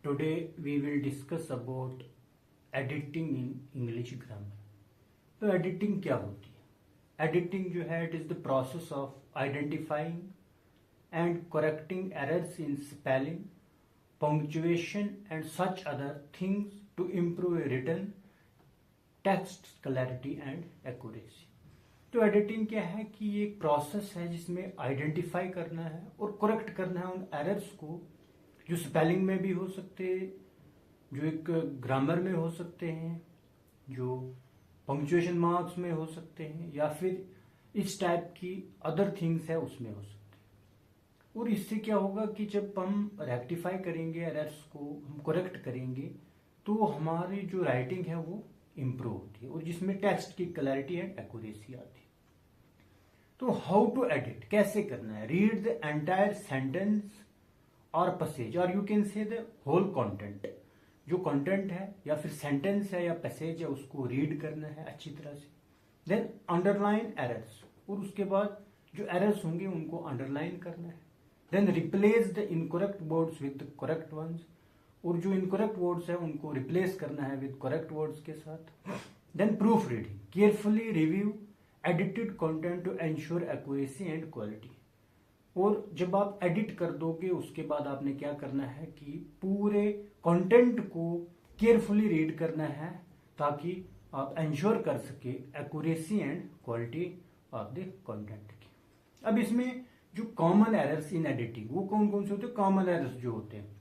Today we will discuss about editing in English grammar. तो editing क्या होती है? एडिटिंग जो है it is the process of identifying and correcting errors in spelling, punctuation and such other things to improve written text clarity and accuracy. तो editing क्या है कि ये एक प्रोसेस है जिसमें आइडेंटिफाई करना है और करेक्ट करना है उन एरर्स को जो स्पेलिंग में भी हो सकते हैं, जो एक ग्रामर में हो सकते हैं, जो पंक्चुएशन मार्क्स में हो सकते हैं, या फिर इस टाइप की अदर थिंग्स है उसमें हो सकते हैं. और इससे क्या होगा कि जब हम रेक्टिफाई करेंगे एरर्स को, हम करेक्ट करेंगे, तो हमारी जो राइटिंग है वो इम्प्रूव होती है और जिसमें टेक्स्ट की क्लैरिटी एंड एक्यूरेसी आती है. तो हाउ टू एडिट, कैसे करना है? रीड द एंटायर सेंटेंस और पैसेज, और you can say the whole content. जो कंटेंट है या फिर सेंटेंस है या पैसेज है उसको रीड करना है अच्छी तरह से. देन अंडरलाइन एरर्स, और उसके बाद जो एरर्स होंगे उनको अंडरलाइन करना है. Then replace the incorrect words with the correct ones, और जो इनकरेक्ट वर्ड्स है उनको रिप्लेस करना है विद करेक्ट वर्ड्स के साथ. Then proof reading, carefully review edited content to ensure accuracy and quality. और जब आप एडिट कर दोगे उसके बाद आपने क्या करना है कि पूरे कंटेंट को केयरफुली रीड करना है ताकि आप एंश्योर कर सके accuracy and quality of the content की. अब इसमें जो कॉमन एरर्स इन एडिटिंग वो कौन कौन से होते हैं? कॉमन एरर्स जो होते हैं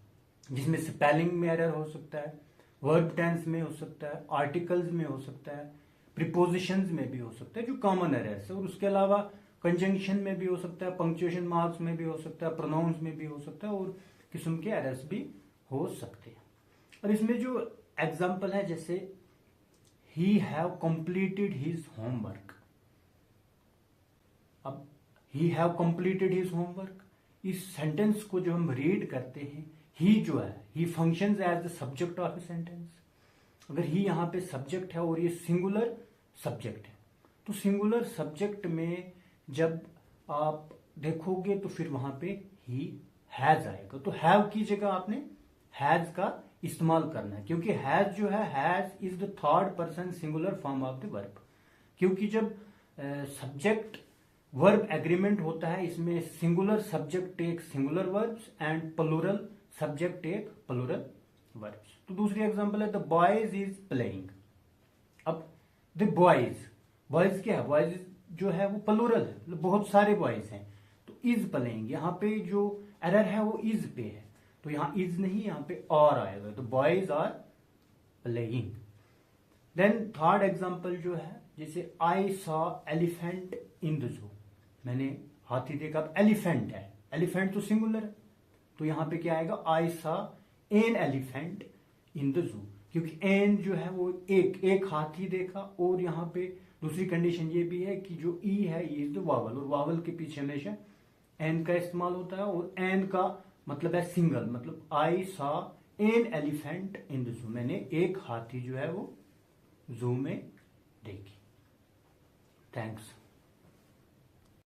जिसमें स्पेलिंग में एरर हो सकता है, वर्ब टेंस में हो सकता है, आर्टिकल्स में हो सकता है, प्रीपोजिशंस में भी हो सकता है, जो कॉमन एरर्स है. और उसके अलावा कंजंक्शन में भी हो सकता है, पंक्चुएशन मार्क्स में भी हो सकता है, प्रोनाउंस में भी हो सकता है, और किस्म के एरर्स भी हो सकते हैं. और इसमें जो एग्जाम्पल है जैसे he have completed his homework. अब he have completed his homework, इस सेंटेंस को जो हम रीड करते हैं, ही जो है he functions as the subject of a sentence. अगर ही यहाँ पे सब्जेक्ट है और ये सिंगुलर सब्जेक्ट है, तो सिंगुलर सब्जेक्ट में जब आप देखोगे तो फिर वहां पे ही हैज आएगा. तो हैव की जगह आपने हैज का इस्तेमाल करना है, क्योंकि हैज जो है, has is the third person singular form of the verb. क्योंकि जब सब्जेक्ट वर्ब एग्रीमेंट होता है, इसमें singular subject take singular verbs and plural subjects take plural verbs. तो दूसरी एग्जांपल है द बॉयज इज प्लेइंग. अब द बॉयज, बॉयज क्या है? बॉयज जो है वो प्लूरल है, मतलब बहुत सारे बॉयज हैं. तो इज प्लेइंग, यहाँ पे जो एरर है वो इज पे है, तो यहाँ इज नहीं, यहाँ पे और आएगा. तो boys are playing. Then third example जो है जैसे I saw elephant in the zoo, मैंने हाथी देखा. अब एलिफेंट है, एलिफेंट तो सिंगुलर है, तो यहाँ पे क्या आएगा? I saw an elephant in the जू, क्योंकि एन जो है वो एक हाथी देखा. और यहाँ पे दूसरी कंडीशन ये भी है कि जो ई है ई इज द वावल, और वावल के पीछे हमेशा एन का इस्तेमाल होता है. और एन का मतलब है सिंगल, मतलब I saw an elephant in the zoo, मैंने एक हाथी जो है वो जू में देखी. थैंक्स.